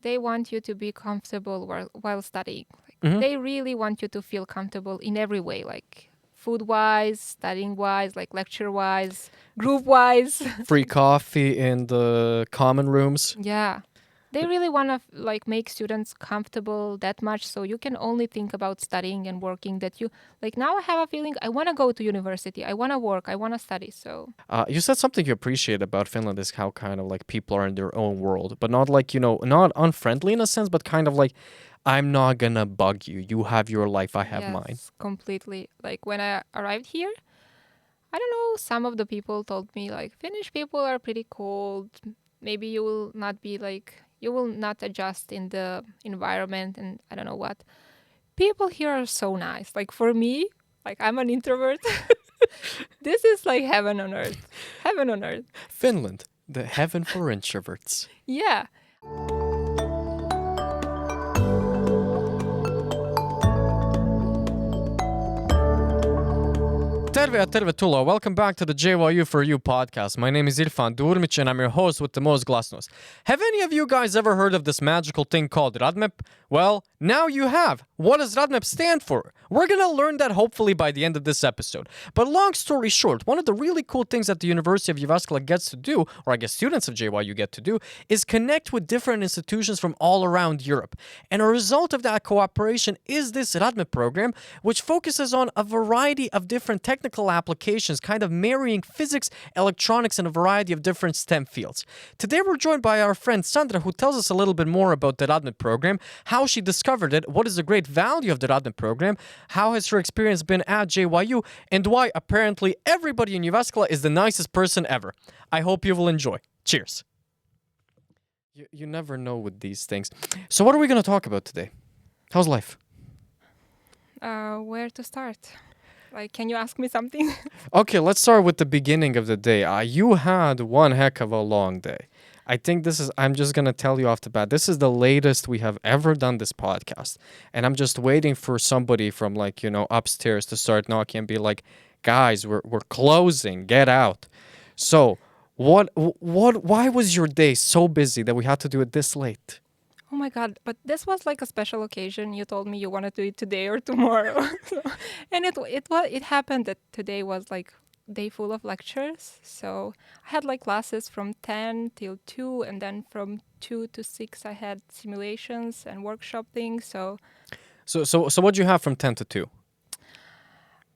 they want you to be comfortable while studying. Mhm. They really want you to feel comfortable in every way, like food-wise, studying-wise, like lecture-wise, group-wise. Free coffee in the common rooms. Yeah. They really want to like make students comfortable that much so you can only think about studying and working that you like now I have a feeling I want to go to university. I want to work. I want to study. So, You said something you appreciate about Finland is how kind of like people are in their own world, but not like, not unfriendly in a sense, but kind of like, I'm not gonna bug you. You have your life, I have mine. yes, completely. Like when I arrived here, I don't know, some of the people told me like Finnish people are pretty cold. Maybe you will not be like you will not adjust in the environment and I don't know what. People here are so nice. Like for me, like I'm an introvert. This is like heaven on earth. Heaven on earth. Finland, the heaven for introverts. Yeah. Terve ja tervetuloa. Welcome back to the JYU for You podcast. My name is Irfan Durmic and I'm your host with the most glasnost. Have any of you guys ever heard of this magical thing called RADMEP? Well, now you have. What does RADMEP stand for? We're gonna learn that hopefully by the end of this episode. But long story short, one of the really cool things that the University of Jyväskylä gets to do, or I guess students of JYU get to do, is connect with different institutions from all around Europe. And a result of that cooperation is this RADMEP program, which focuses on a variety of different technical applications, kind of marrying physics, electronics, and a variety of different STEM fields. Today we're joined by our friend Sandra, who tells us a little bit more about the RADMEP program, how she discovered it, what is the great value of the RADMEP program, how has her experience been at JYU, and why apparently everybody in Jyväskylä is the nicest person ever. I hope you will enjoy. Cheers. You never know with these things. So what are we going to talk about today? How's life? Where to start? Like, can you ask me something? Okay, let's start with the beginning of the day. You had one heck of a long day. I think I'm just going to tell you off the bat, this is the latest we have ever done this podcast. And I'm just waiting for somebody from upstairs to start knocking and be like, guys, we're closing, get out. So why was your day so busy that we had to do it this late? Oh my God, but this was like a special occasion. You told me you wanted to eat today or tomorrow. And it happened that today was like day full of lectures. So I had like classes from 10 till 2 and then from 2 to 6 I had simulations and workshop things. So what do you have from 10 to 2?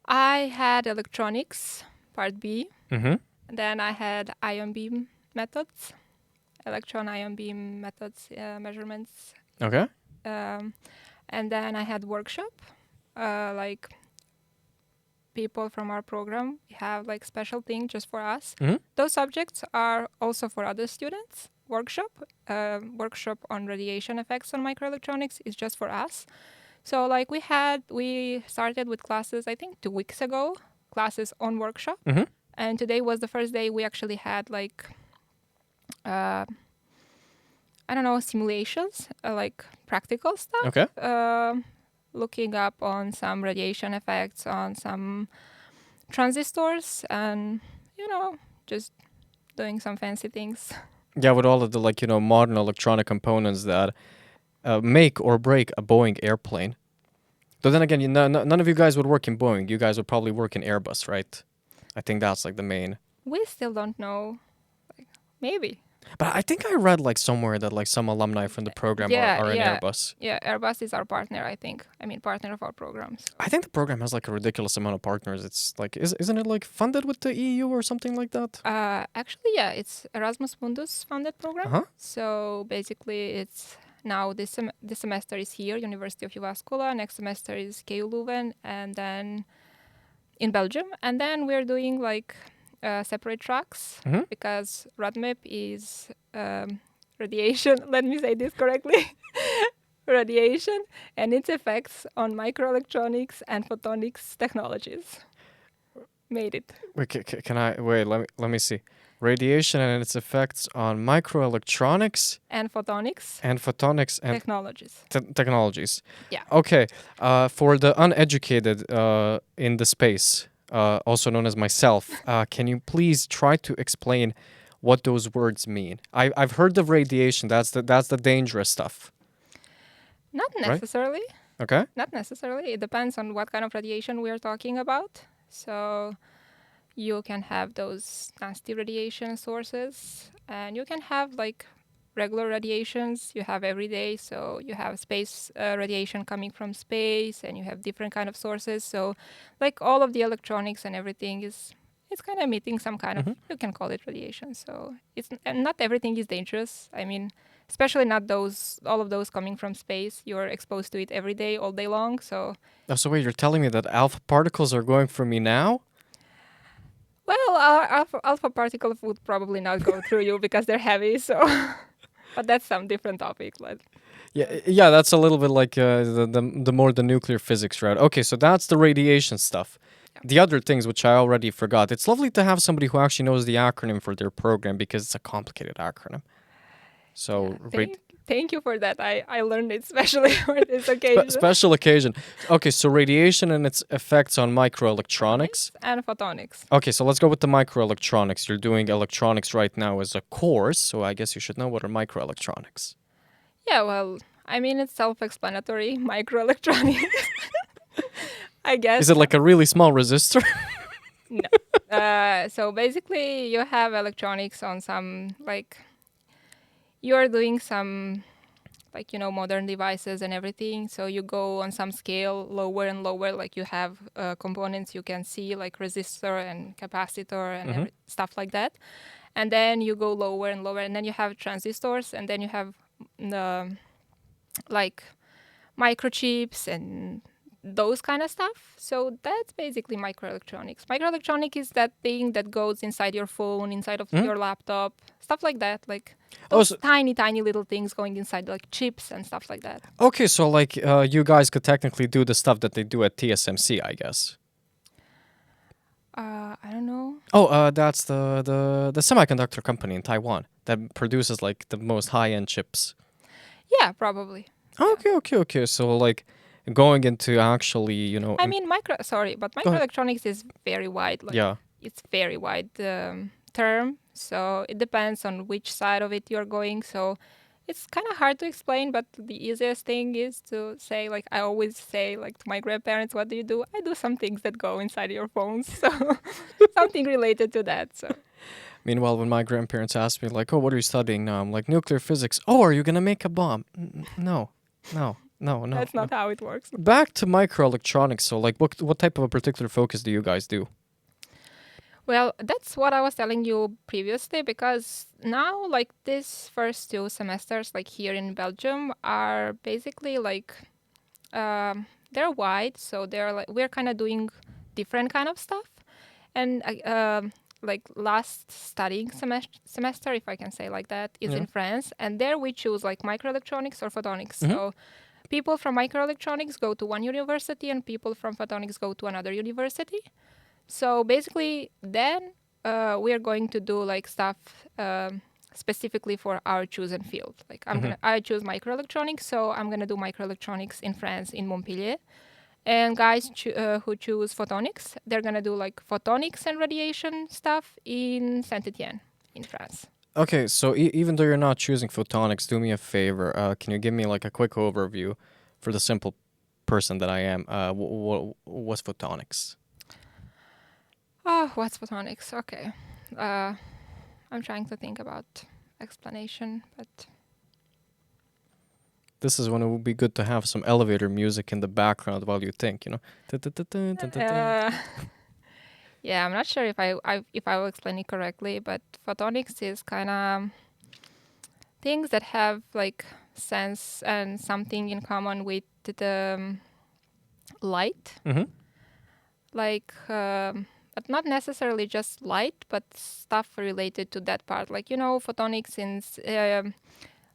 I had electronics, part B. Mm-hmm. Then I had ion beam methods. Electron ion beam methods, measurements. Okay. And then I had workshop, like people from our program have like special thing just for us. Mm-hmm. Those subjects are also for other students. Workshop on radiation effects on microelectronics is just for us. So like we started with classes, I think 2 weeks ago, classes on workshop. Mm-hmm. And today was the first day we actually had like I don't know, simulations, like practical stuff. Okay. Looking up on some radiation effects on some transistors and, just doing some fancy things. Yeah, with all of the modern electronic components that make or break a Boeing airplane. But then again, none of you guys would work in Boeing. You guys would probably work in Airbus, right? I think that's like the main. We still don't know. Like, maybe. But I think I read somewhere that some alumni from the program are in Airbus. Yeah, Airbus is our partner, I think. I mean, partner of our programs. I think the program has a ridiculous amount of partners. It's isn't it funded with the EU or something like that? Actually, yeah, it's Erasmus Mundus funded program. Uh-huh. So basically, it's now this semester is here, University of Jyväskylä. Next semester is KU Leuven, and then in Belgium. And then we're doing separate tracks because RADMEP is radiation. Let me say this correctly. Radiation and its effects on microelectronics and photonics technologies. Made it. Wait, can I wait? Let me see. Radiation and its effects on microelectronics And photonics. And technologies. Technologies. Yeah. Okay. For the uneducated in the space, also known as myself, can you please try to explain what those words mean. I've heard of radiation. That's the dangerous stuff. Not Right? necessarily. Okay. Not necessarily. It depends on what kind of radiation we are talking about. So you can have those nasty radiation sources, and you can have like regular radiations you have every day. So you have space radiation coming from space, and you have different kind of sources. So like all of the electronics and everything is it's kind of emitting some kind of, you can call it radiation. So and not everything is dangerous. I mean, especially not all of those coming from space. You're exposed to it every day, all day long. So Oh, so wait, you're telling me that alpha particles are going for me now? well, alpha particles would probably not go through you because they're heavy. So, but that's some different topic. But Yeah, that's a little bit like the more the nuclear physics route. Okay, so that's the radiation stuff. The other things which I already forgot. It's lovely to have somebody who actually knows the acronym for their program because it's a complicated acronym. So thank you for that. I learned it especially for this occasion. special occasion. Okay, so radiation and its effects on microelectronics. And photonics. Okay, so let's go with the microelectronics. You're doing electronics right now as a course, so I guess you should know what are microelectronics. Yeah, well, I mean, it's self-explanatory. Microelectronics. I guess. Is it like a really small resistor? No. So basically, you have electronics on some, like, you're doing some, like, modern devices and everything. So you go on some scale lower and lower, like you have components you can see, like resistor and capacitor and stuff like that. And then you go lower and lower, and then you have transistors, and then you have like microchips and those kind of stuff. So that's basically microelectronics. Microelectronic is that thing that goes inside your phone, inside of your laptop, stuff like that. Like those tiny, tiny little things going inside, like chips and stuff like that. Okay, so like you guys could technically do the stuff that they do at TSMC, I guess. I don't know. Oh, that's the semiconductor company in Taiwan that produces like the most high-end chips. Yeah, probably. Okay. So like going into actually, I mean, microelectronics is very wide. Like, yeah. It's very wide term. So it depends on which side of it you're going. So it's kind of hard to explain, but the easiest thing is to say, like I always say, like to my grandparents, what do you do? I do some things that go inside your phones. So something related to that. So. Meanwhile, when my grandparents ask me, like, oh, what are you studying now? I'm like, nuclear physics. Oh, are you going to make a bomb? No. That's not how it works. Back to microelectronics. So, like, what type of a particular focus do you guys do? Well, that's what I was telling you previously, because now, like, these first 2 semesters, like here in Belgium, are basically like, they're wide. So they're like, we're kind of doing different kind of stuff. And like last studying semester, if I can say like that, is in France. And there we choose like microelectronics or photonics. So people from microelectronics go to one university and people from photonics go to another university. So basically then we are going to do like stuff specifically for our chosen field. Like I choose microelectronics, so I'm going to do microelectronics in France, in Montpellier. And guys who choose photonics, they're going to do like photonics and radiation stuff in Saint-Étienne in France. Okay, so even though you're not choosing photonics, do me a favor. Can you give me like a quick overview for the simple person that I am? What's photonics? What's photonics? Okay. I'm trying to think about explanation, but... This is when it would be good to have some elevator music in the background while you think, you know. Yeah, I'm not sure if I will explain it correctly, but photonics is kind of things that have like sense and something in common with the light. Like, but not necessarily just light, but stuff related to that part. Like, photonics in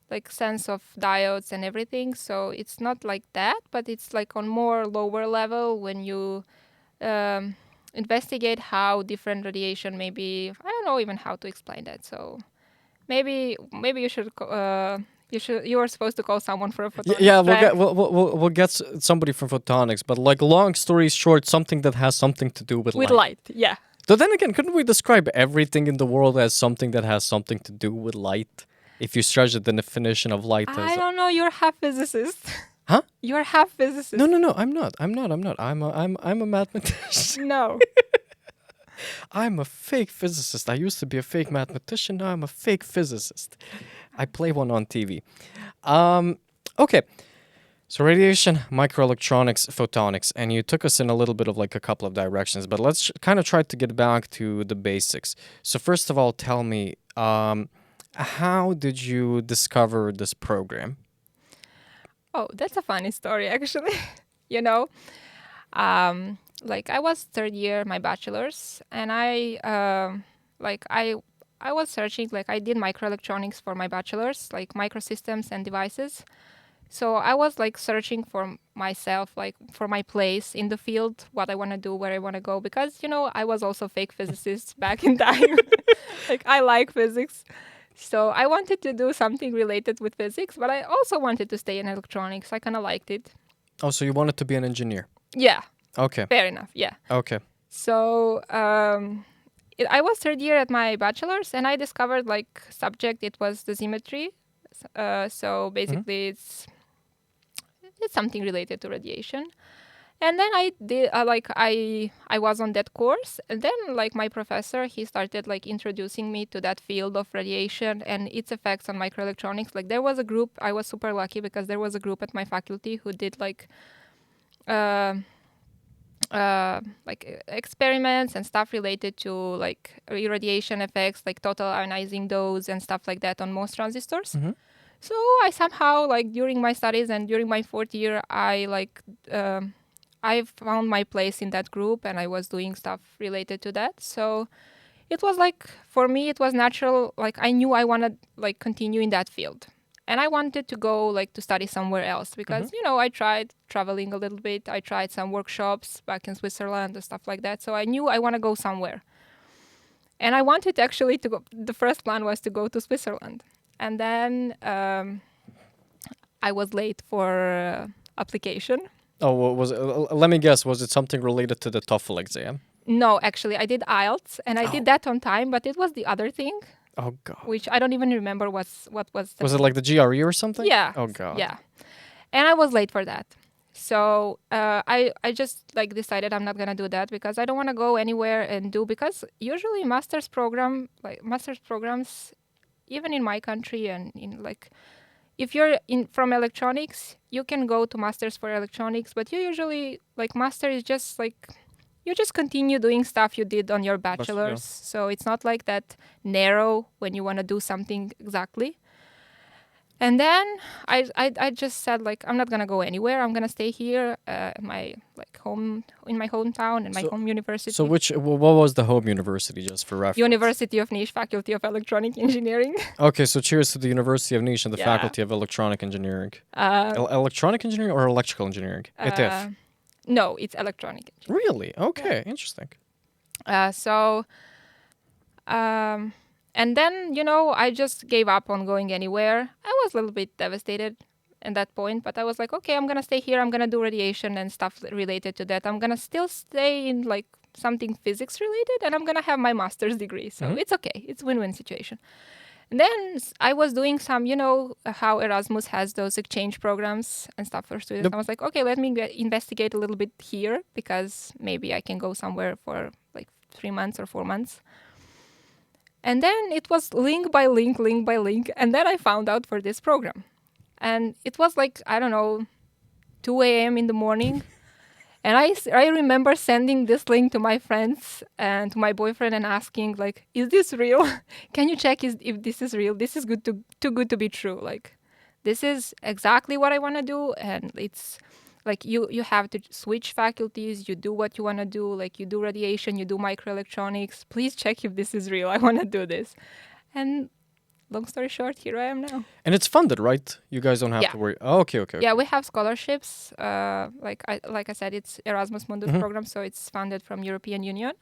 like sense of diodes and everything. So it's not like that, but it's like on more lower level when you investigate how different radiation maybe, I don't know even how to explain that. So maybe you should you are supposed to call someone for a photonics. Yeah, we'll get somebody from photonics, but like long story short, something that has something to do with light. Yeah. But then again, couldn't we describe everything in the world as something that has something to do with light? If you stretch the definition of light as... I don't know. You're half physicist. Huh? You're half physicist. No, I'm not. I'm a mathematician. No. I'm a fake physicist. I used to be a fake mathematician. Now I'm a fake physicist. I play one on TV. Okay. So radiation, microelectronics, photonics, and you took us in a little bit of like a couple of directions, but let's kind of try to get back to the basics. So first of all, tell me, how did you discover this program? Oh, that's a funny story, actually. you know, like I was third year my bachelor's, and I was searching, like I did microelectronics for my bachelor's, like microsystems and devices. So I was like searching for myself, like for my place in the field, what I want to do, where I want to go, because I was also fake physicist back in time. Like I like physics. So I wanted to do something related with physics, but I also wanted to stay in electronics. I kind of liked it. Oh, so you wanted to be an engineer? Yeah. Okay. Fair enough. Yeah. Okay. So I was third year at my bachelor's, and I discovered like subject. It was dosimetry. So basically, it's something related to radiation. And then I did I was on that course, and then like my professor, he started like introducing me to that field of radiation and its effects on microelectronics. Like there was a group, I was super lucky because there was a group at my faculty who did like experiments and stuff related to like irradiation effects, like total ionizing dose and stuff like that on MOS transistors. Mm-hmm. So I somehow like during my studies and during my fourth year, I found my place in that group, and I was doing stuff related to that. So it was like, for me, it was natural. Like I knew I wanted like continue in that field, and I wanted to go like to study somewhere else because, I tried traveling a little bit. I tried some workshops back in Switzerland and stuff like that. So I knew I want to go somewhere. And I wanted actually to go, the first plan was to go to Switzerland. And then I was late for application. Oh, what was it? Let me guess. Was it something related to the TOEFL exam? No, actually, I did IELTS, and I did that on time, but it was the other thing. Oh, God. Which I don't even remember what was. Was it like the GRE or something? Yeah. Oh, God. Yeah. And I was late for that. So I just like decided I'm not going to do that because I don't want to go anywhere and do, because usually master's programs, even in my country and in like, if you're from electronics, you can go to masters for electronics, but you usually like master is just like you just continue doing stuff you did on your bachelor's. So it's not like that narrow when you want to do something exactly. And then I just said like I'm not gonna go anywhere. I'm gonna stay here in my hometown and my home university. So what was the home university, just for reference? University of Niš, Faculty of Electronic Engineering. Okay, so cheers to the University of Niš and the Faculty of Electronic Engineering. Electronic engineering or electrical engineering? ETF. No, it's electronic engineering. Really? Okay, interesting. And then, I just gave up on going anywhere. I was a little bit devastated at that point, but I was like, okay, I'm going to stay here. I'm going to do radiation and stuff related to that. I'm going to still stay in like something physics related, and I'm going to have my master's degree. So it's okay. It's a win-win situation. And then I was doing some, how Erasmus has those exchange programs and stuff for students. Yep. I was like, okay, let me investigate a little bit here because maybe I can go somewhere for like 3 months or 4 months. And then it was link by link. And then I found out for this program. And it was like, I don't know, 2 a.m. in the morning. And I remember sending this link to my friends and to my boyfriend and asking, like, is this real? Can you check if this is real? This is too good to be true. Like, this is exactly what I want to do. And it's like you have to switch faculties. You do what you want to do. Like, you do radiation, you do microelectronics. Please check if this is real. I want to do this. And long story short, here I am now. And it's funded, right? You guys don't have to worry. Oh, okay. Yeah, we have scholarships. Like I said, it's Erasmus Mundus program, so it's funded from European Union.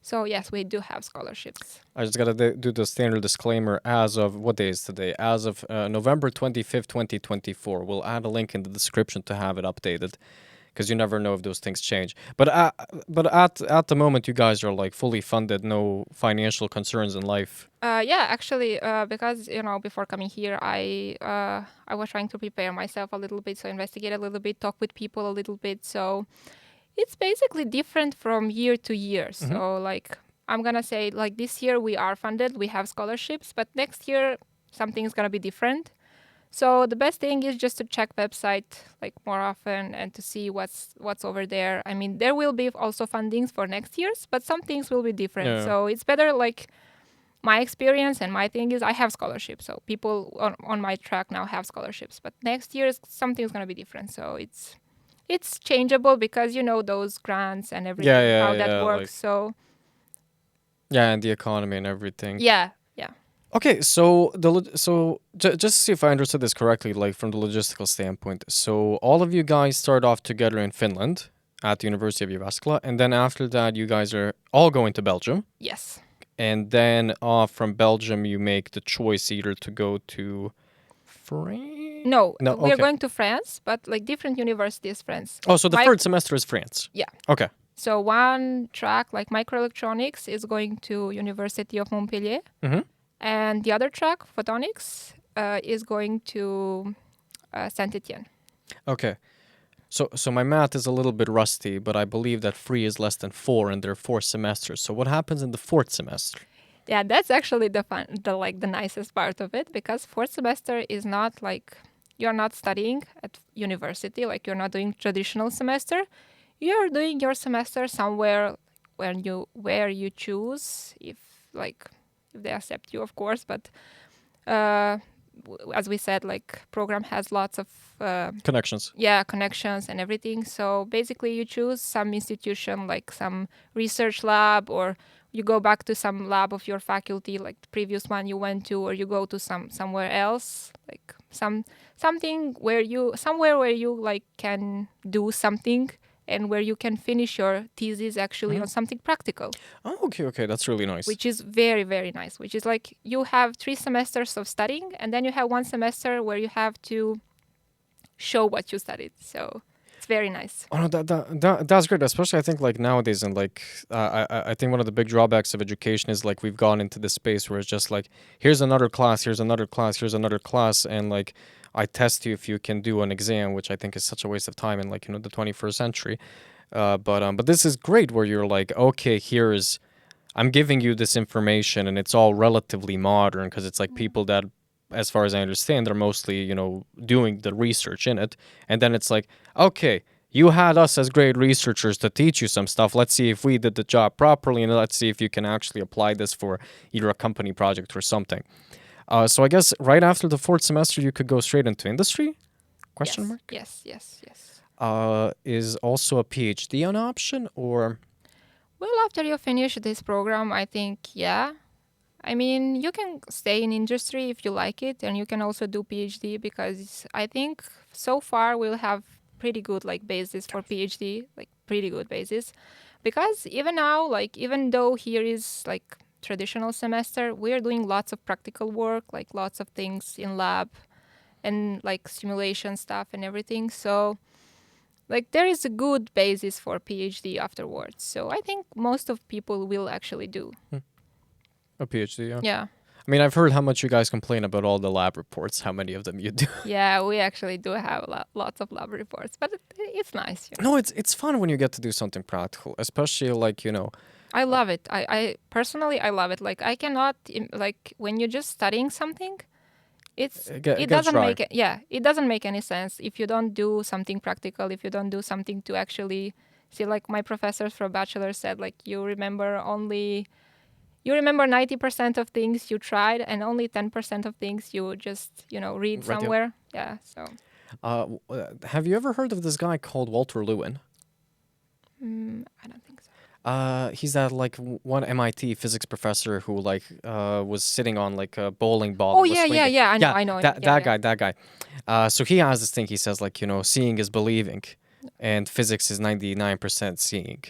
So yes, we do have scholarships. I just gotta do the standard disclaimer. As of what day is today? As of November 25th, 2024. We'll add a link in the description to have it updated. because you never know if those things change. But at the moment, you guys are like fully funded, no financial concerns in life. Yeah, actually, because before coming here, I was trying to prepare myself a little bit, so investigate a little bit, talk with people a little bit. So it's basically different from year to year. So like I'm gonna say like this year we are funded, we have scholarships, but next year something's gonna be different. So the best thing is just to check website like more often and to see what's over there. I mean, there will be also fundings for next year's, but some things will be different. Yeah. So it's better like my experience and my thing is I have scholarships. So people on my track now have scholarships, but next year something's gonna be different. So it's changeable because those grants and everything how that yeah, works. like- So Yeah, and the economy and everything. yeah. Okay, so just to see if I understood this correctly, like from the logistical standpoint. So all of you guys start off together in Finland at the University of Jyväskylä, and then after that, you guys are all going to Belgium, Yes. and then from Belgium, you make the choice either to go to France. No, No, we are okay. going to France, but like different universities, France. Oh, so the My- third semester is France. Yeah. Okay. So one track, like microelectronics, is going to University of Montpellier, Mhm. and the other track, photonics, is going to Saint Etienne. Okay. So my math is a little bit rusty, but I believe that 3 is less than 4, and there are 4 semesters. So what happens in the 4th semester? Yeah, that's actually the nicest part of it because fourth semester is not like you're not studying at university, like you're not doing traditional semester. You're doing your semester somewhere where you choose if they accept you, of course. But as we said, like program has lots of Connections. connections and everything. So basically, you choose some institution like some research lab, or you go back to some lab of your faculty, like the previous one you went to, or you go to somewhere else, like somewhere where you like can do something and where you can finish your thesis actually on something practical. Oh, okay, that's really nice. Which is very, very nice. Which is like you have 3 semesters of studying, and then you have 1 semester where you have to show what you studied. So it's very nice. Oh no, that's great. Especially I think like nowadays, and like I think one of the big drawbacks of education is like we've gone into this space where it's just like here's another class, here's another class, here's another class, and like I test you if you can do an exam, which I think is such a waste of time in like the 21st century. But this is great where you're like, okay, I'm giving you this information, and it's all relatively modern because it's like people that, as far as I understand, they're mostly, doing the research in it. And then it's like, okay, you had us as great researchers to teach you some stuff. Let's see if we did the job properly, and let's see if you can actually apply this for either a company project or something. So I guess right after the 4th semester, you could go straight into industry? Question mark? Yes. Is also a PhD an option, or? Well, after you finish this program, I think, yeah. I mean, you can stay in industry if you like it, and you can also do PhD because I think so far we'll have pretty good like basis for PhD, like pretty good basis. Because even now, like even though here is like traditional semester, we are doing lots of practical work, like lots of things in lab and like simulation stuff and everything. So like there is a good basis for PhD afterwards. So I think most of people will actually do. A PhD, yeah. Yeah. I mean, I've heard how much you guys complain about all the lab reports, how many of them you do. Yeah, we actually do have lots of lab reports, but it's nice. You know? No, it's fun when you get to do something practical, especially like, I love it. I personally, I love it. Like I cannot, like when you're just studying something, it gets doesn't dry. it doesn't make any sense if you don't do something practical, if you don't do something to actually see, like my professors for bachelor said, like you remember 90% of things you tried and only 10% of things you just, read somewhere. Yeah, so. Have you ever heard of this guy called Walter Lewin? I don't think so. He's that like one MIT physics professor who like was sitting on like a bowling ball. Oh and was yeah. swinging. I know. That guy. So he has this thing. He says like seeing is believing, and physics is 99% seeing.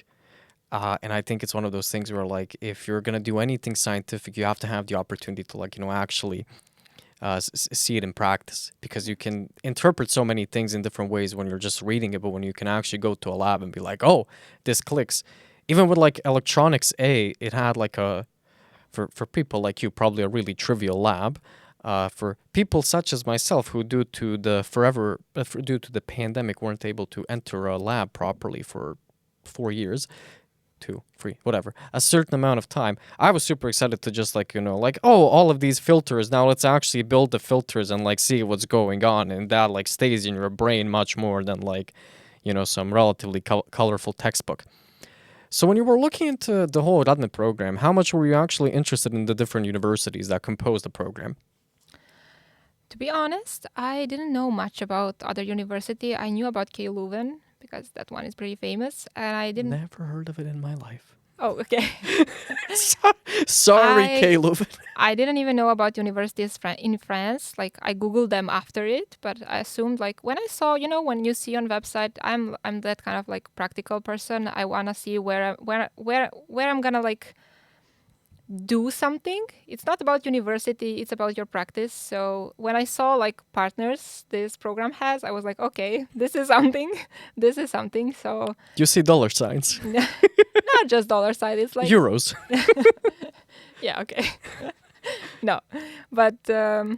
And I think it's one of those things where like if you're gonna do anything scientific, you have to have the opportunity to like actually see it in practice, because you can interpret so many things in different ways when you're just reading it, but when you can actually go to a lab and be like, oh, this clicks. Even with like electronics A, it had like for people like you, probably a really trivial lab. For people such as myself who due to the pandemic weren't able to enter a lab properly for 4 years, 2, 3, whatever, a certain amount of time, I was super excited to just like, oh, all of these filters, now let's actually build the filters and like see what's going on, and that like stays in your brain much more than like, some relatively colorful textbook. So when you were looking into the whole RADMEP program, how much were you actually interested in the different universities that compose the program? To be honest, I didn't know much about other university. I knew about KU Leuven because that one is pretty famous, and I didn't. Never heard of it in my life. Oh, okay. Sorry, KU Leuven. I didn't even know about universities in France. Like I googled them after it, but I assumed like when I saw, when you see on website, I'm that kind of like practical person. I wanna see where I'm gonna like do something. It's not about university, it's about your practice. So when I saw like partners this program has, I was like, okay, this is something. This is something. So you see dollar signs. Not just dollar sign, it's like euros. Yeah, okay. No. But I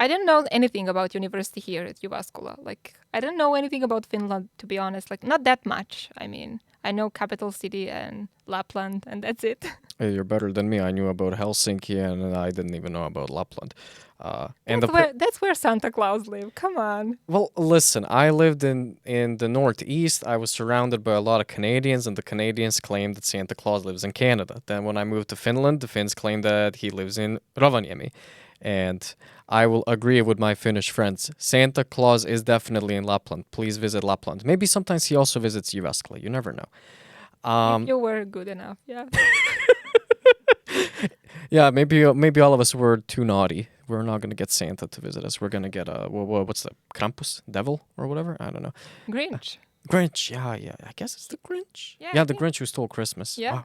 didn't know anything about university here at Jyväskylä. Like I didn't know anything about Finland, to be honest. Like not that much. I mean, I know capital city and Lapland, and that's it. Hey, you're better than me. I knew about Helsinki, and I didn't even know about Lapland. That's where Santa Claus live. Come on. Well, listen, I lived in the Northeast. I was surrounded by a lot of Canadians, and the Canadians claim that Santa Claus lives in Canada. Then when I moved to Finland, the Finns claim that he lives in Rovaniemi. And I will agree with my Finnish friends. Santa Claus is definitely in Lapland. Please visit Lapland. Maybe sometimes he also visits Jyväskylä. You never know. If you were good enough, yeah. Yeah, maybe all of us were too naughty. We're not going to get Santa to visit us. We're going to get what's the Krampus, devil or whatever? I don't know. Grinch. Grinch. Yeah. I guess it's the Grinch. Yeah, the Grinch who stole Christmas. Yeah.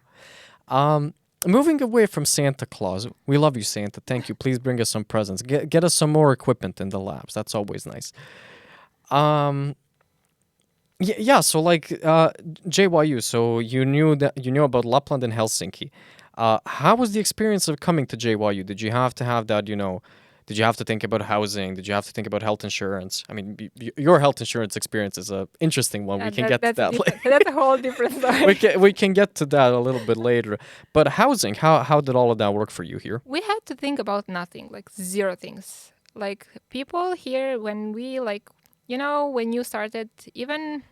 Wow. Moving away from Santa Claus, we love you, Santa. Thank you. Please bring us some presents. Get us some more equipment in the labs. That's always nice. So like JYU. So you knew about Lapland and Helsinki. How was the experience of coming to JYU? Did you have to have that? Did you have to think about housing? Did you have to think about health insurance? I mean, your health insurance experience is an interesting one. We can get to that later. That's a whole different story. we can get to that a little bit later. But housing, how did all of that work for you here? We had to think about nothing, like zero things. Like people here, when we like, when you started, even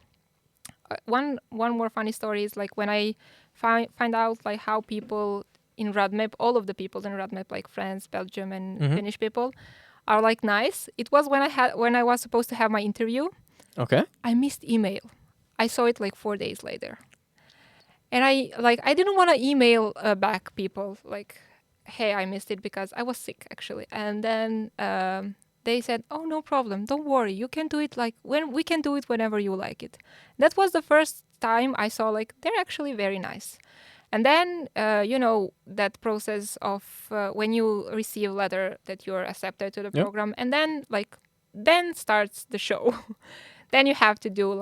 one more funny story is like when I find out like how people in RADMEP, all of the people in RADMEP, like France, Belgium, and Finnish people, are like nice. It was when I was supposed to have my interview. Okay. I missed email. I saw it like 4 days later, and I didn't want to email back people like, hey, I missed it because I was sick actually. And then they said, oh, no problem, don't worry, you can do it we can do it whenever you like it. That was the first time I saw like they're actually very nice. And then, that process of when you receive a letter that you're accepted to the program, and then starts the show. Then you have to do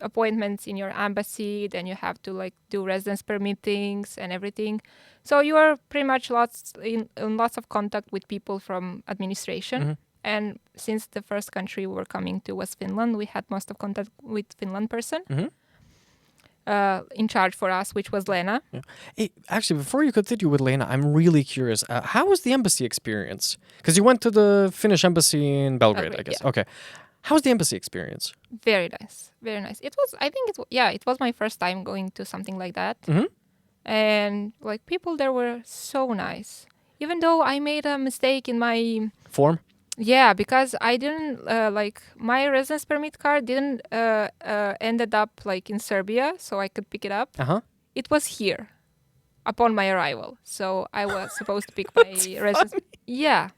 appointments in your embassy. Then you have to do residence permittings and everything. So you are pretty much in lots of contact with people from administration. Mm-hmm. And since the first country we were coming to was Finland, we had most of contact with Finland person. Mm-hmm. In charge for us, which was Lena. Yeah. Hey, actually, before you continue with Lena, I'm really curious. How was the embassy experience? Because you went to the Finnish embassy in Belgrade, I guess. Yeah. Okay. How was the embassy experience? Very nice. Very nice. It was my first time going to something like that. Mm-hmm. And people there were so nice. Even though I made a mistake in my... Form? Yeah, because I didn't my residence permit card didn't ended up in Serbia, so I could pick it up. Uh-huh. It was here upon my arrival, so I was supposed to pick my residence. Yeah,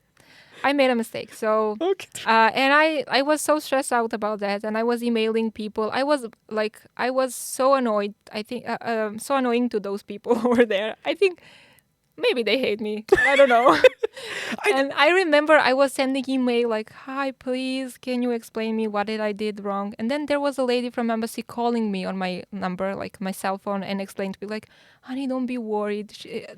I made a mistake. So and I was so stressed out about that, and I was emailing people. I was so annoyed. I think so annoying to those people over there. I think maybe they hate me. I don't know. And I remember I was sending email like, "Hi, please, can you explain me what did I did wrong?" And then there was a lady from embassy calling me on my number, like my cell phone, and explained to me like, "Honey, don't be worried.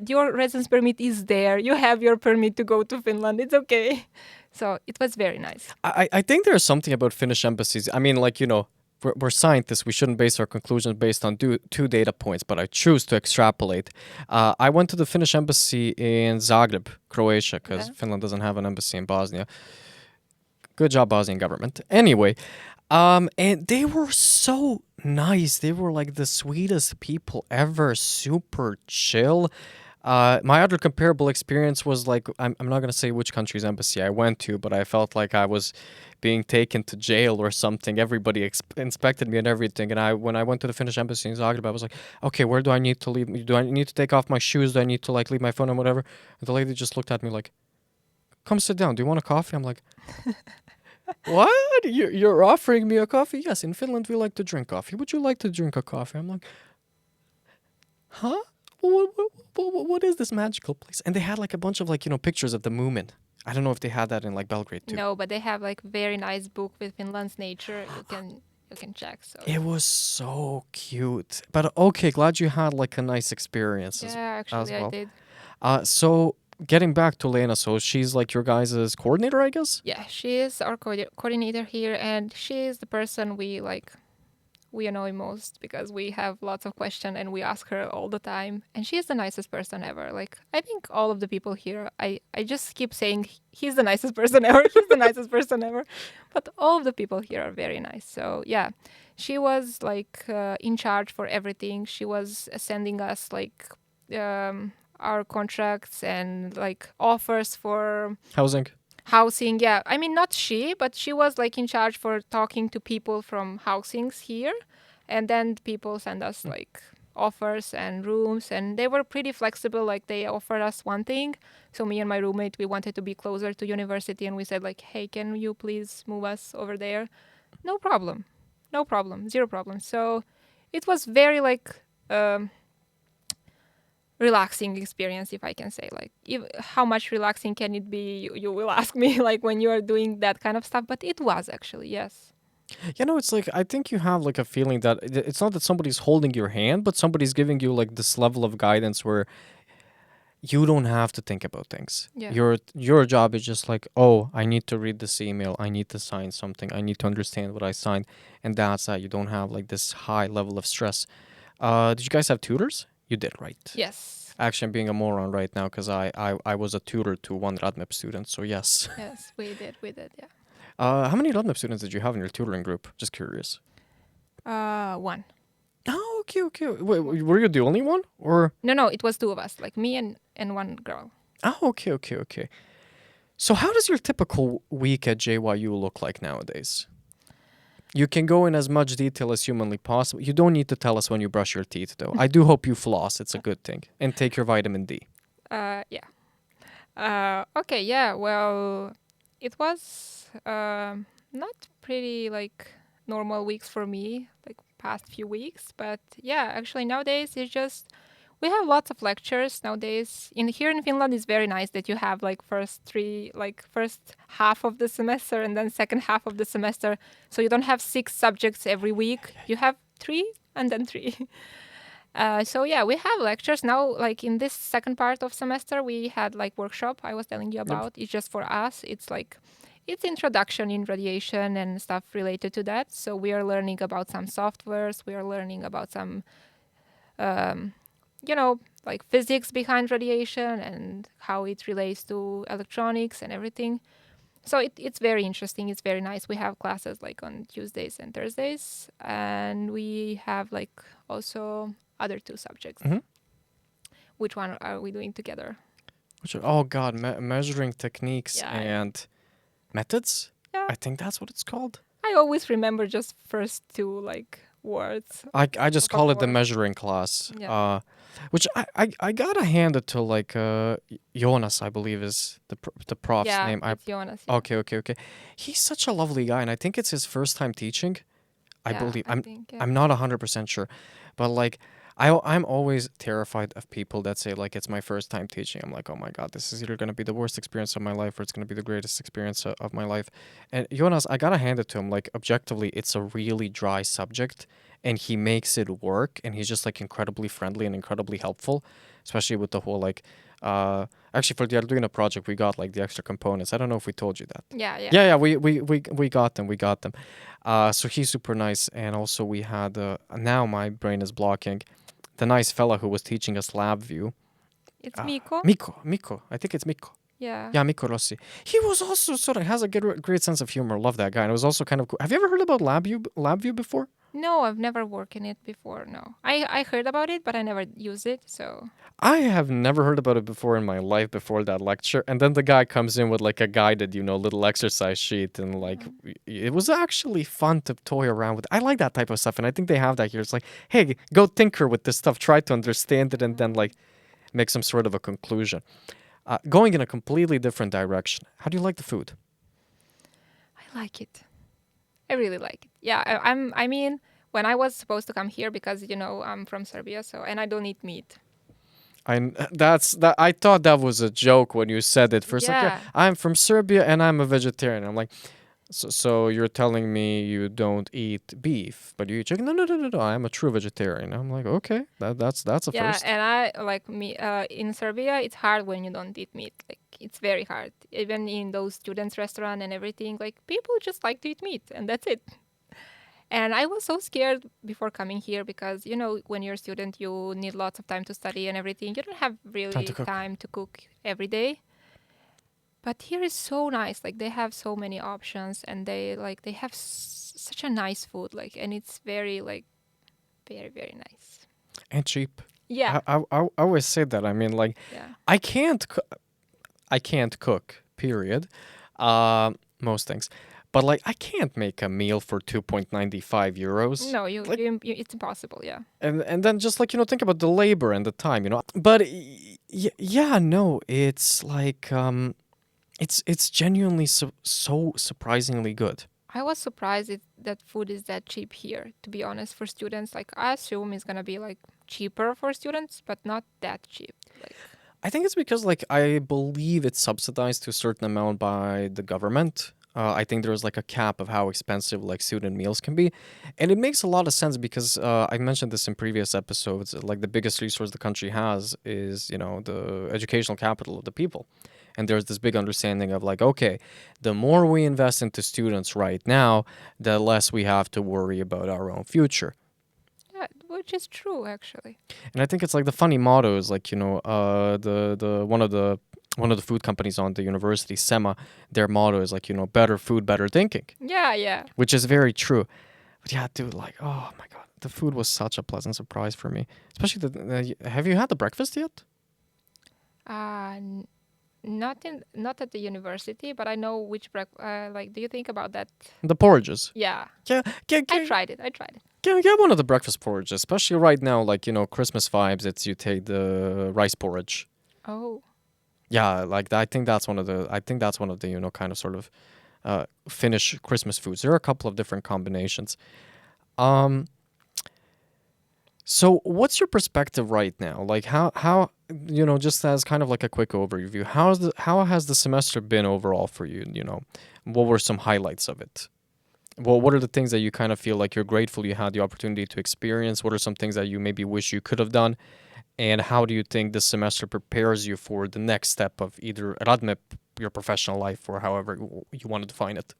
Your residence permit is there. You have your permit to go to Finland. It's okay." So it was very nice. I think there's something about Finnish embassies. I mean, like, we're scientists. We shouldn't base our conclusions based on two data points, but I choose to extrapolate. I went to the Finnish embassy in Zagreb, Croatia, because Finland doesn't have an embassy in Bosnia. Good job, Bosnian government. Anyway, and they were so nice. They were like the sweetest people ever, super chill. My other comparable experience was like, I'm not going to say which country's embassy I went to, but I felt like I was being taken to jail or something. Everybody inspected me and everything. And when I went to the Finnish embassy in Zagreb, I was like, okay, where do I need to leave? Do I need to take off my shoes? Do I need to like leave my phone and whatever? And the lady just looked at me like, come sit down. Do you want a coffee? I'm like, what? You're offering me a coffee? Yes, in Finland we like to drink coffee. Would you like to drink a coffee? I'm like, huh? What is this magical place? And they had like a bunch of like, pictures of the Moomin. I don't know if they had that in like Belgrade too. No, but they have like very nice book with Finland's nature. You can check. So it was so cute. But okay, glad you had like a nice experience. Yeah, actually well. I did. So getting back to Lena, so she's like your guys' coordinator, I guess? Yeah, she is our coordinator here, and she is the person we annoy most because we have lots of questions and we ask her all the time. And she is the nicest person ever. Like, I think all of the people here, I just keep saying he's the nicest person ever. He's the nicest person ever. But all of the people here are very nice. So yeah, she was like in charge for everything. She was sending us like our contracts and like offers for housing. Yeah, I mean, not she, but she was like in charge for talking to people from housings here, and then people send us like offers and rooms, and they were pretty flexible. Like, they offered us one thing, so me and my roommate, we wanted to be closer to university, and we said like, hey, can you please move us over there? No problem, zero problem. So it was very like relaxing experience, if I can say. Like, how much relaxing can it be? You will ask me, like, when you are doing that kind of stuff. But it was actually, yes. It's like, I think you have like a feeling that it's not that somebody's holding your hand, but somebody's giving you like this level of guidance where you don't have to think about things. Yeah. Your job is just like, oh, I need to read this email, I need to sign something, I need to understand what I signed, and that's that. You don't have like this high level of stress. Did you guys have tutors? You did, right? Yes. Actually, I'm being a moron right now because I was a tutor to one RADMEP student, so yes. Yes, we did, yeah. How many RADMEP students did you have in your tutoring group? Just curious. One. Oh, okay. Wait, were you the only one, or? No, it was two of us, like me and one girl. Oh, okay. So how does your typical week at JYU look like nowadays? You can go in as much detail as humanly possible. You don't need to tell us when you brush your teeth, though. I do hope you floss. It's a good thing. And take your vitamin D. Yeah. Okay, yeah. Well, it was not pretty, like, normal weeks for me, like, past few weeks. But, yeah, actually, nowadays, it's just... We have lots of lectures nowadays. Here in Finland, it's very nice that you have like first half of the semester and then second half of the semester. So you don't have 6 subjects every week. You have 3 and then 3. So yeah, we have lectures now. Like in this second part of semester, we had like workshop I was telling you about. It's just for us. It's introduction in radiation and stuff related to that. So we are learning about some softwares. We are learning about some like physics behind radiation and how it relates to electronics and everything. So it's very interesting. It's very nice. We have classes like on Tuesdays and Thursdays, and we have like also other 2 subjects. Mm-hmm. Which one are we doing together? Oh God, measuring techniques and methods? Yeah. I think that's what it's called. I always remember just first 2 like words. I just call it the measuring class. Yeah. Which I gotta hand it to like Jonas, I believe is the prof's name. It's Jonas. Yeah. Okay. He's such a lovely guy, and I think it's his first time teaching. I believe. I'm not 100% sure, but like I'm always terrified of people that say like it's my first time teaching. I'm like, oh my god, this is either gonna be the worst experience of my life or it's gonna be the greatest experience of my life. And Jonas, I gotta hand it to him. Like objectively, it's a really dry subject, and he makes it work. And he's just like incredibly friendly and incredibly helpful, especially with the whole like. Actually, for the Arduino project, we got like the extra components. I don't know if we told you that. Yeah, yeah. Yeah, we got them. We got them. So he's super nice, and also we had. Now my brain is blocking. The nice fella who was teaching us LabVIEW. It's Miko. Miko. I think it's Miko. Yeah. Yeah, Miko Rossi. He was also sort of has a great sense of humor. Love that guy. And it was also kind of cool. Have you ever heard about LabVIEW before? No, I've never worked in it before. No, I heard about it, but I never used it. So I have never heard about it before in my life before that lecture. And then the guy comes in with like a guided, little exercise sheet. And like, it was actually fun to toy around with. I like that type of stuff. And I think they have that here. It's like, hey, go tinker with this stuff. Try to understand it and then like make some sort of a conclusion. Going in a completely different direction. How do you like the food? I like it. I really like it. Yeah, I mean, when I was supposed to come here because I'm from Serbia, so and I don't eat meat. I thought that was a joke when you said it first. Like, Yeah. yeah, I'm from Serbia and I'm a vegetarian. I'm like, so you're telling me you don't eat beef, but you eat chicken? No. I'm a true vegetarian. I'm like, okay, that's a Yeah, first. and I like me in Serbia. It's hard when you don't eat meat. Like it's very hard. Even in those students' restaurant and everything, like people just like to eat meat, and that's it. And I was so scared before coming here because when you're a student, you need lots of time to study and everything. You don't have really to cook. time to cook every day. But here is so nice. Like they have so many options, and they have such a nice food. Like, and it's very very very nice. And cheap. Yeah. I always say that. I mean, like, Yeah. I can't cook. Period. Most things. But like I can't make a meal for 2.95 euros. No, Like, it's impossible. Yeah. and then just like think about the labor and the time. But yeah, no, it's like it's genuinely so surprisingly good. I was surprised that food is that cheap here. To be honest, for students, like I assume it's gonna be like cheaper for students, but not that cheap. Like. I think it's because like I believe it's subsidized to a certain amount by the government. I think there's like a cap of how expensive like student meals can be, and it makes a lot of sense because I mentioned this in previous episodes. Like the biggest resource the country has is the educational capital of the people, and there's this big understanding of like, okay, the more we invest into students right now, the less we have to worry about our own future. Yeah, which is true actually. And I think it's like the funny motto is like the one of the food companies on the university, SEMA, their motto is like, better food, better thinking, Yeah, yeah. which is very true. But yeah, dude, like, oh my God, the food was such a pleasant surprise for me. Especially have you had the breakfast yet? Not at the university, but I know which like. Do you think about that? The porridges. Yeah, Yeah, I tried it. get one of the breakfast porridges, especially right now, like, Christmas vibes, you take the rice porridge. Oh, Yeah, like I think that's one of the kind of sort of Finnish Christmas foods. There are a couple of different combinations. So what's your perspective right now? Like how just as kind of like a quick overview, how has the semester been overall for you? What were some highlights of it? Well, what are the things that you kind of feel like you're grateful you had the opportunity to experience? What are some things that you maybe wish you could have done? And how do you think this semester prepares you for the next step of either RADMEP, your professional life, or however you want to define it?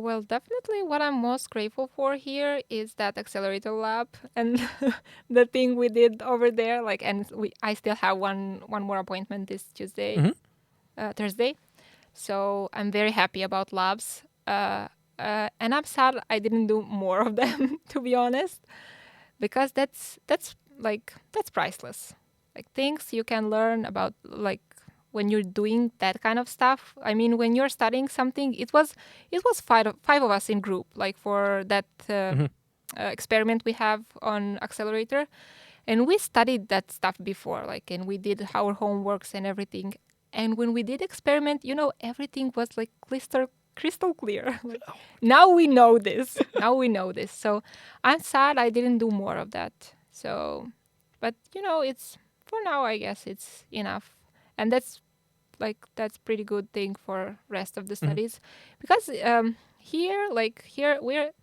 well, definitely. What I'm most grateful for here is that accelerator lab and the thing we did over there. Like, and I still have one more appointment this Tuesday, Thursday. So I'm very happy about labs. And I'm sad I didn't do more of them, to be honest, because that's priceless. Like things you can learn about, like when you're doing that kind of stuff. I mean, when you're studying something, it was five of us in group, like for that experiment we have on accelerator, and we studied that stuff before, like, and we did our homeworks and everything. And when we did experiment, everything was like crystal clear. Like, now we know this. So I'm sad I didn't do more of that. So, but it's for now. I guess it's enough, and that's pretty good thing for rest of the studies, because here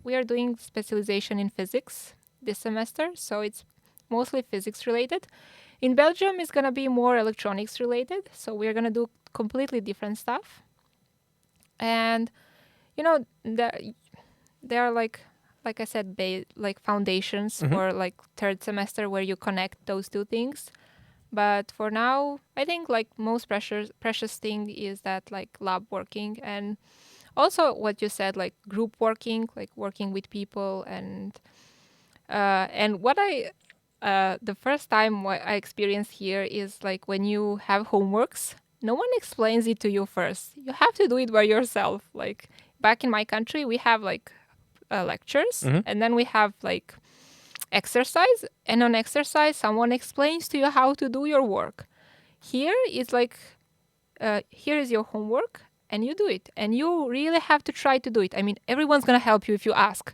we are doing specialization in physics this semester, so it's mostly physics related. In Belgium, it's gonna be more electronics related, so we're gonna do completely different stuff. And there are like I said, like foundations for like third semester where you connect those two things. But for now, I think like most precious thing is that like lab working, and also what you said, like group working, like working with people. And what the first time what I experienced here is like when you have homeworks, no one explains it to you first. You have to do it by yourself. Like back in my country, we have like lectures, and then we have like exercise, and on exercise someone explains to you how to do your work. Here it's like here is your homework, and you do it, and you really have to try to do it. I mean, everyone's gonna help you if you ask,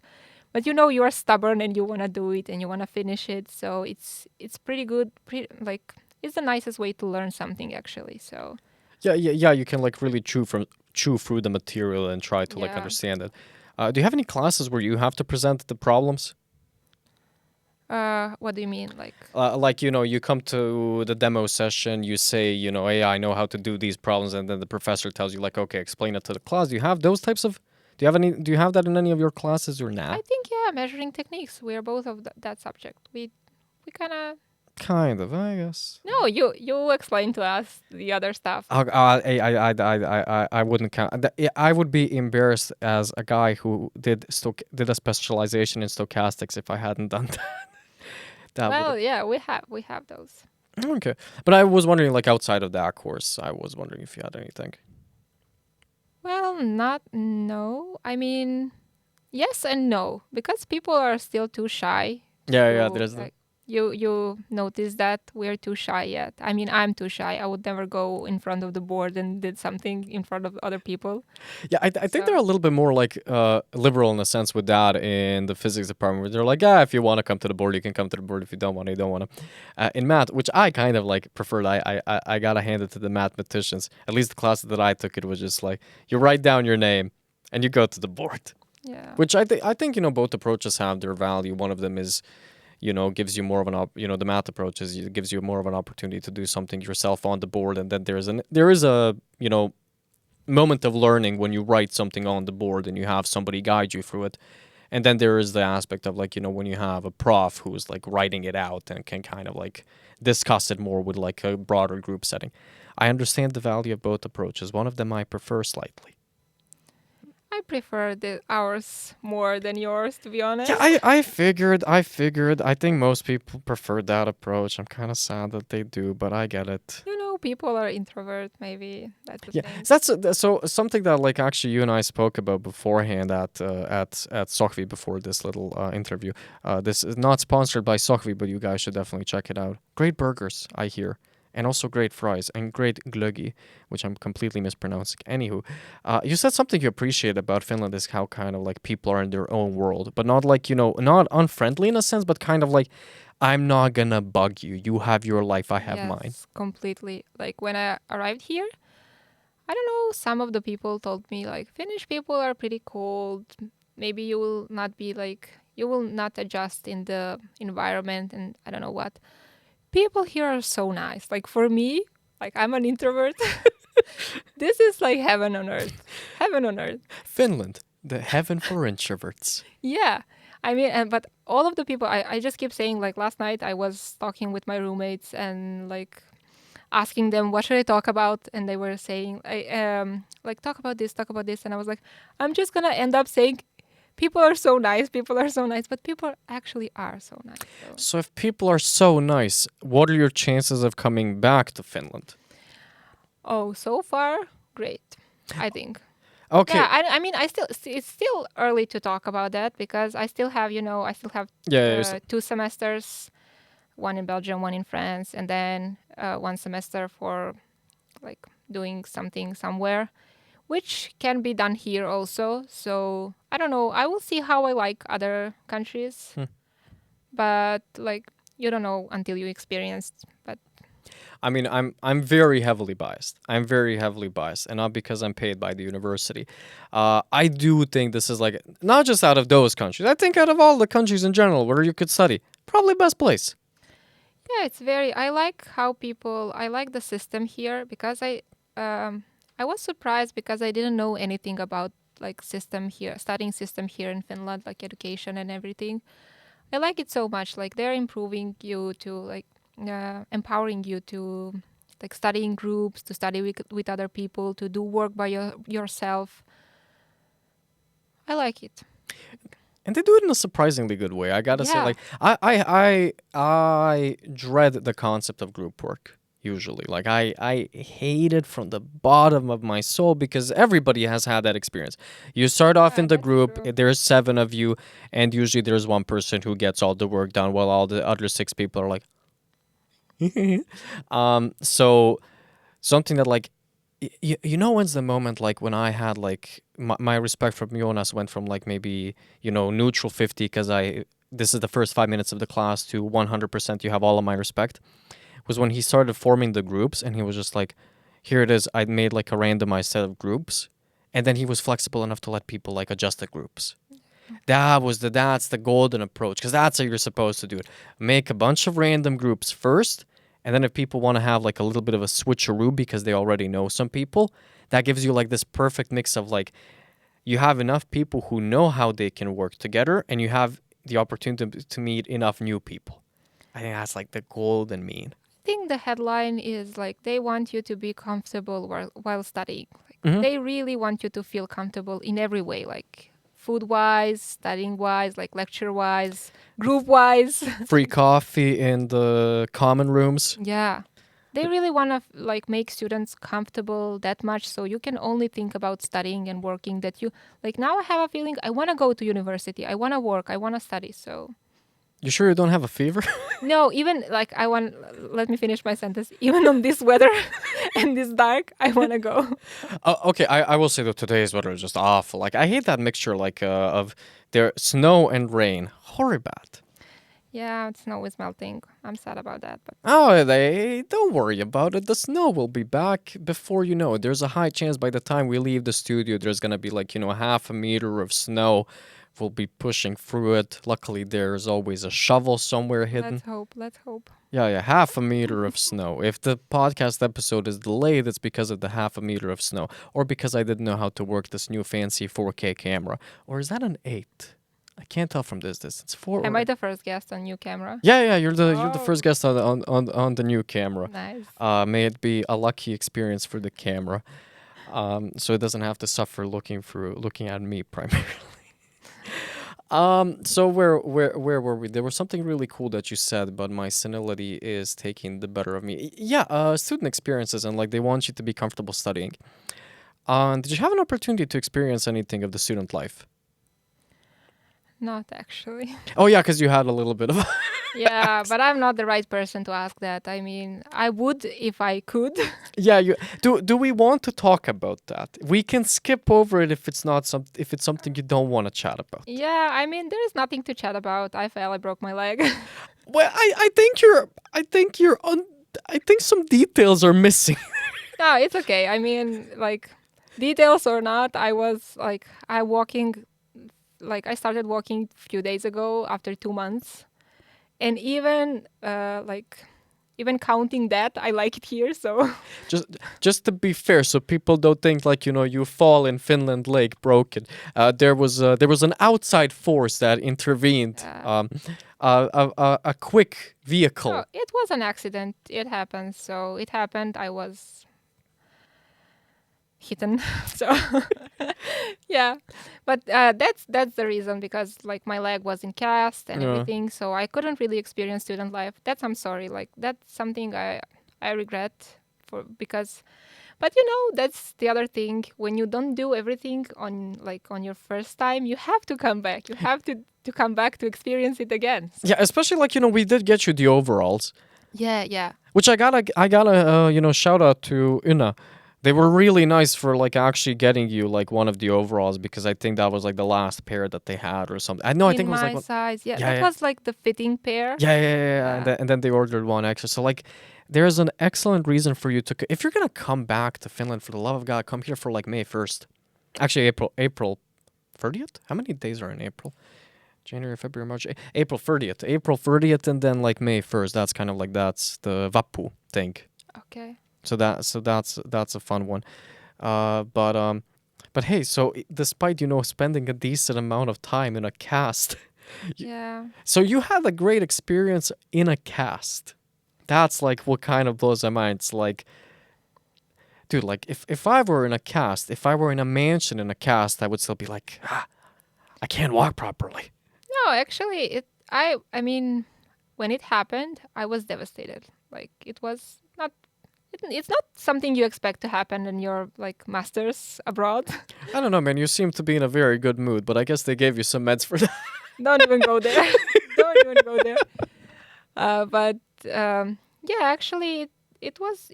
but you are stubborn and you want to do it and you want to finish it. So it's pretty good, like it's the nicest way to learn something actually. So Yeah. You can like really chew through the material and try to like yeah. understand it. Do you have any classes where you have to present the problems? What do you mean, like? Like you come to the demo session, you say hey, I know how to do these problems, and then the professor tells you like, okay, explain it to the class. Do you have those types of? Do you have that in any of your classes or I not? think measuring techniques. We are both of that subject. We kind of. Kind of, I guess. No, you explain to us the other stuff. I wouldn't count. Yeah, I would be embarrassed as a guy who did a specialization in stochastics if I hadn't done that. That would. Well, yeah, we have those. Okay, but I was wondering, like outside of that course, I was wondering if you had anything. Well, not no. I mean, yes and no, because people are still too shy Yeah, to there's the. like you notice that we're too shy yet. I mean, I'm too shy. I would never go in front of the board and did something in front of other people. Yeah, I think So they're a little bit more like liberal in a sense with that in the physics department, where they're like, if you want to come to the board, you can come to the board. If you don't want to, you don't want to. In math, which I kind of like preferred, I gotta hand it to the mathematicians. At least the classes that I took, it was just like you write down your name and you go to the board. yeah. Which I think both approaches have their value. One of them is gives you more of the math approach is it gives you more of an opportunity to do something yourself on the board, and then there is a moment of learning when you write something on the board and you have somebody guide you through it. And then there is the aspect of like when you have a prof who's like writing it out and can kind of like discuss it more with like a broader group setting. I understand the value of both approaches. One of them I prefer slightly. I prefer the ours more than yours, to be honest. Yeah, I figured. I think most people prefer that approach. I'm kind of sad that they do, but I get it. People are introvert. Maybe that's the Yeah, thing. so so something that like actually you and I spoke about beforehand at Sochvi before this little interview. This is not sponsored by Sochvi, but you guys should definitely check it out. Great burgers, I hear, and also great fries and great glögi, which I'm completely mispronouncing. Anywho, you said something you appreciate about Finland is how kind of like people are in their own world, but not like not unfriendly in a sense, but kind of like I'm not gonna bug you. You have your life, I have mine. Yes, completely. Like when I arrived here, I don't know, some of the people told me like Finnish people are pretty cold. Maybe you will not adjust in the environment, and I don't know what. People here are so nice. Like for me, like I'm an introvert. This is like heaven on earth. Heaven on earth. Finland, the heaven for introverts. Yeah. I mean, but all of the people, I just keep saying, like last night I was talking with my roommates and like asking them what should I talk about, and they were saying, like talk about this, and I was like, I'm just gonna end up saying, people are so nice, but people actually are so nice. So if people are so nice, what are your chances of coming back to Finland? Oh, so far, great, I think. Okay. Yeah, I mean, it's still early to talk about that because I still have, Yeah. 2 semesters, one in Belgium, one in France, and then 1 semester for like doing something somewhere, which can be done here also. So I don't know. I will see how I like other countries, but like you don't know until you experienced. But I mean, I'm very heavily biased. I'm very heavily biased, and not because I'm paid by the university. I do think this is like not just out of those countries. I think out of all the countries in general where you could study, probably best place. yeah, it's very. I like how people. I like the system here because I was surprised because I didn't know anything about like system here, studying system here in Finland, like education and everything. I like it so much. Like they're improving you to like empowering you to like study in groups, to study with other people, to do work by yourself. I like it. And they do it in a surprisingly good way. I gotta say, Yeah. like I dread the concept of group work. Usually, like I hate it from the bottom of my soul because everybody has had that experience. You start off Yeah, in the that's group. true. There's 7 of you, and usually there's one person who gets all the work done, while all the other 6 people are like, so something that like you know when's the moment like when I had like my respect from Jonas went from like maybe neutral 50 because I this is the first 5 minutes of the class to 100% you have all of my respect was when he started forming the groups and he was just like here it is I made like a randomized set of groups and then he was flexible enough to let people like adjust the groups. That's the golden approach because that's how you're supposed to do it. Make a bunch of random groups first, and then if people want to have like a little bit of a switcheroo because they already know some people, that gives you like this perfect mix of like you have enough people who know how they can work together, and you have the opportunity to meet enough new people. I think that's like the golden mean. I think the headline is like they want you to be comfortable while studying. Like, Hmm. they really want you to feel comfortable in every way, like food wise, studying wise, like lecture wise, group wise. Free coffee in the common rooms. Yeah. They really want to like make students comfortable that much so you can only think about studying and working that you like now I have a feeling I want to go to university. I want to work. I want to study. So You sure you don't have a fever? no, even like I want let me finish my sentence. Even on this weather and this dark, I want to go. Okay, I will say that today's weather is just awful. Like I hate that mixture like of there snow and rain. Horrible. Yeah, snow is melting. I'm sad about that, but Oh, they don't worry about it. The snow will be back before you know it. There's a high chance by the time we leave the studio, there's gonna be like half a meter of snow. We'll be pushing through it. Luckily, there's always a shovel somewhere hidden. let's hope. Let's hope. Yeah, half a meter of snow. If the podcast episode is delayed, it's because of the half a meter of snow, or because I didn't know how to work this new fancy 4K camera. Or is that an 8? I can't tell from this distance. 4. Am I the first guest on new camera? Yeah. You're the Oh. first guest on the new camera. Nice. May it be a lucky experience for the camera, so it doesn't have to suffer looking at me primarily. So where were we? There was something really cool that you said, but my senility is taking the better of me. Yeah, student experiences and like they want you to be comfortable studying. Did you have an opportunity to experience anything of the student life? Not actually. Oh yeah, because you had a little bit of. Yeah, but I'm not the right person to ask that. I mean, I would if I could. Yeah, you do. We want to talk about that? We can skip over it if it's not if it's something you don't want to chat about. Yeah, I mean, there is nothing to chat about. I fell, I broke my leg. Well, I think you're on. I think some details are missing. No, it's okay. I mean, like, details or not, I was like, I started walking a few days ago after 2 months. And even counting that, I like it here. So Just to be fair, so people don't think like you fall in Finland leg broken. There was an outside force that intervened. A quick vehicle. no, it was an accident. It happened. So it happened. I was hidden. So yeah, but that's the reason because like my leg was in cast and Yeah. everything, so I couldn't really experience student life. I'm sorry. Like that's something I regret because. But that's the other thing. When you don't do everything on your first time, you have to come back. You have to come back to experience it again. So, Yeah, especially like we did get you the overalls, yeah. which I gotta shout out to Una, They were really nice for like actually getting you like one of the overalls because I think that was like the last pair that they had or something. I know I In think it was like my size, yeah, yeah, that yeah. was like the fitting pair. Yeah. Yeah. And then they ordered one extra. So like, there's an excellent reason for you to if you're gonna come back to Finland, for the love of God, come here for like May 1st. Actually, April 30th. How many days are in April? January, February, March, April 30th. April 30th, and then like May 1st. That's kind of like that's the Vappu thing. Okay. So that's a fun one. But hey, so despite spending a decent amount of time in a cast, Yeah. so you had a great experience in a cast. That's like what kind of blows my mind. It's like, dude, like if I were in a cast, if I were in a mansion in a cast, I would still be like, I can't walk properly. No, actually, I mean, when it happened, I was devastated. Like it was not. It's not something you expect to happen in your like masters abroad. I don't know, man. You seem to be in a very good mood, but I guess they gave you some meds for that. Don't even go there. Don't even go there. But yeah, actually, it was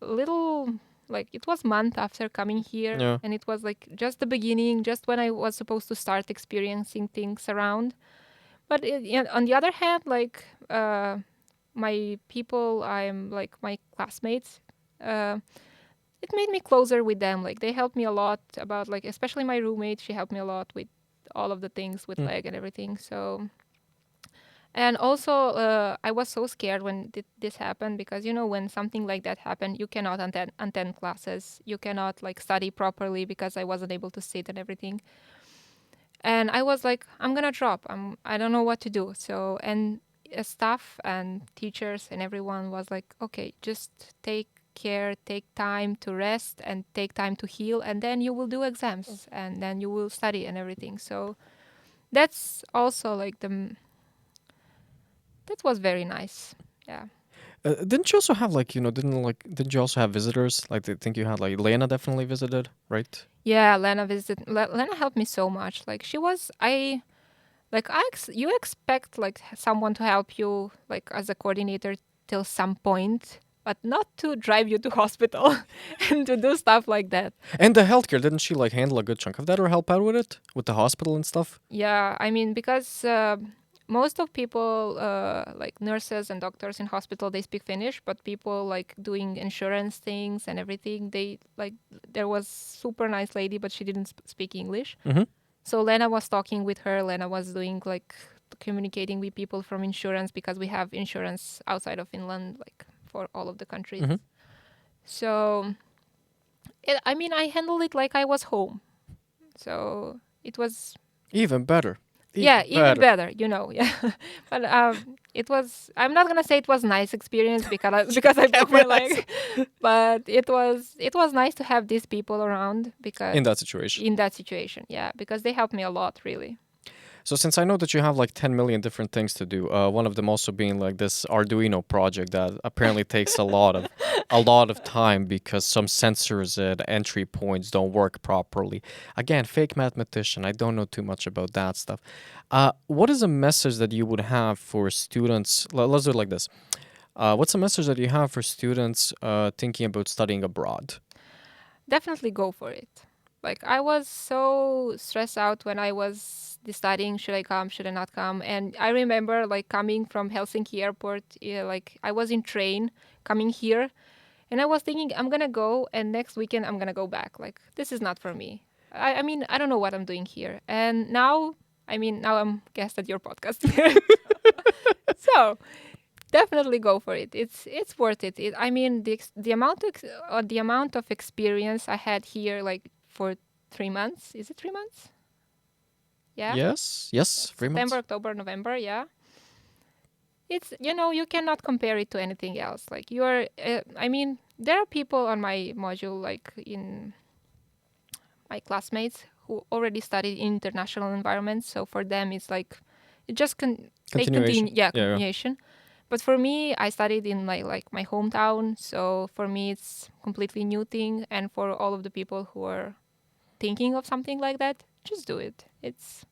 a little like it was month after coming here, Yeah. and it was like just the beginning, just when I was supposed to start experiencing things around. But on the other hand, like my people, I'm like my classmates. Uh, it made me closer with them. Like they helped me a lot about like especially my roommate. She helped me a lot with all of the things with leg and everything. So and also I was so scared when this happened because when something like that happened, you cannot attend classes. You cannot like study properly because I wasn't able to sit and everything. And I was like, I'm gonna drop. I don't know what to do. So and staff and teachers and everyone was like, okay, just take care, take time to rest and take time to heal, and then you will do exams and then you will study and everything. So that's also like that was very nice. Yeah. Didn't you also have like didn't you also have visitors? Like I think you had like Lena definitely visited, right? Yeah, Lena visited. Lena helped me so much. Like she was, you expect like someone to help you like as a coordinator till some point, but not to drive you to hospital and to do stuff like that. And the healthcare, didn't she like handle a good chunk of that or help out with it with the hospital and stuff? Yeah, I mean because most of people like nurses and doctors in hospital they speak Finnish, but people like doing insurance things and everything they like there was super nice lady, but she didn't speak English. Mm-hmm. So Lena was talking with her. Lena was doing like communicating with people from insurance because we have insurance outside of Finland, like for all of the countries. Mm-hmm. So, I mean, I handled it like I was home. So it was Even better. even better, Yeah, but it was. I'm not gonna say it was nice experience because I broke my leg, but it was nice to have these people around because In that situation. yeah, because they helped me a lot, really. So since I know that you have like 10 million different things to do, one of them also being like this Arduino project that apparently takes a lot of time because some sensors and entry points don't work properly. Again, fake mathematician. I don't know too much about that stuff. What is a message that you would have for students? Let's do it like this. What's a message that you have for students thinking about studying abroad? Definitely go for it. Like I was so stressed out when I was deciding should I come, should I not come. And I remember like coming from Helsinki airport, like I was in train coming here and I was thinking I'm gonna go and next weekend I'm gonna go back. Like this is not for me. I mean, I don't know what I'm doing here. And now I'm guest at your podcast. So definitely go for it. It's worth it. I mean the amount of experience I had here like for 3 months. Is it 3 months? Yeah. Yes, 3 months. September, October, November. Yeah. It's you cannot compare it to anything else. Like you're. I mean there are people on my module like in my classmates who already studied in international environments. So for them it's like it just Continuation. Continuation. But for me, I studied in like my hometown, so for me it's completely new thing. And for all of the people who are thinking of something like that, just do it. It's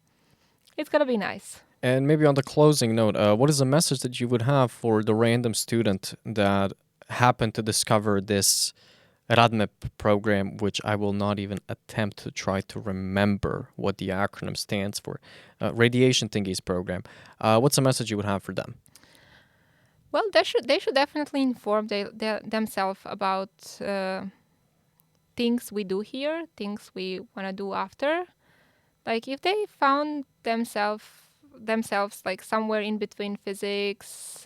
gonna be nice. And maybe on the closing note, what is a message that you would have for the random student that happened to discover this RADMEP program, which I will not even attempt to try to remember what the acronym stands for. Radiation Thingies program. What's a message you would have for them? Well, they should definitely inform themselves about things we do here, things we want to do after. Like if they found themselves like somewhere in between physics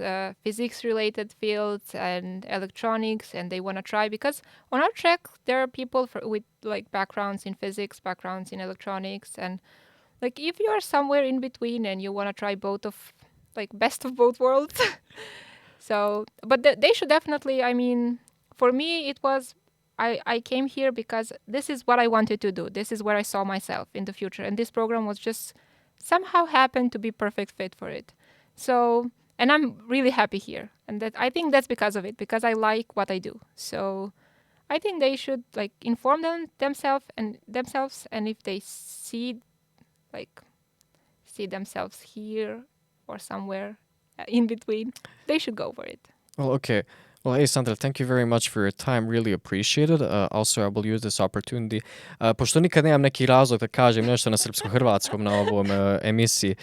related fields and electronics, and they want to try, because on our track there are people with like backgrounds in physics, backgrounds in electronics, and like if you are somewhere in between and you want to try both of like best of both worlds. So but they should definitely, I mean, for me it was, I came here because this is what I wanted to do. This is where I saw myself in the future. And this program was just somehow happened to be perfect fit for it. So, and I'm really happy here. And that I think that's because of it, because I like what I do. So I think they should like inform themselves, and if they see themselves here or somewhere in between, they should go for it. Well, okay. Well, hey, Sandra, thank you very much for your time. Really appreciate it. Also, I will use this opportunity. Pošto nikad nemam neki razlog da kažem nešto na srpsko-hrvatskom na ovom emisiji,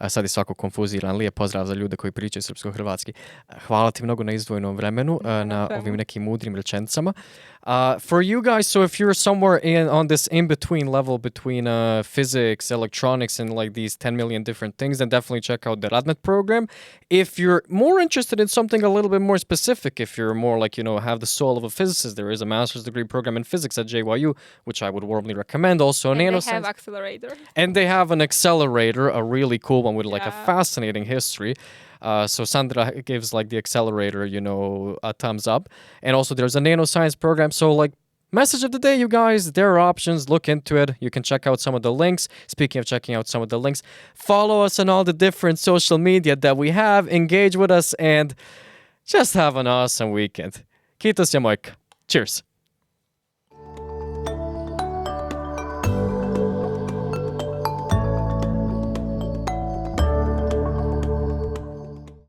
sad je svako konfuziran. Lijep pozdrav za ljude koji pričaju srpsko-hrvatski. Hvala ti mnogo na izdvojenom vremenu, na ovim nekim mudrim rečenicama. For you guys, so if you're somewhere on this in-between level between physics, electronics, and like these 10 million different things, then definitely check out the RADMEP program. If you're more interested in something a little bit more specific, if you're more like, have the soul of a physicist, there is a master's degree program in physics at JYU, which I would warmly recommend. Also, and they have accelerator. And they have an accelerator, a really cool one with like a fascinating history. So Sandra gives like the accelerator, a thumbs up. And also there's a nanoscience program. So like, message of the day, you guys, there are options. Look into it. You can check out some of the links. Speaking of checking out some of the links, follow us on all the different social media that we have. Engage with us and just have an awesome weekend. Kiitos ja moikka. Cheers.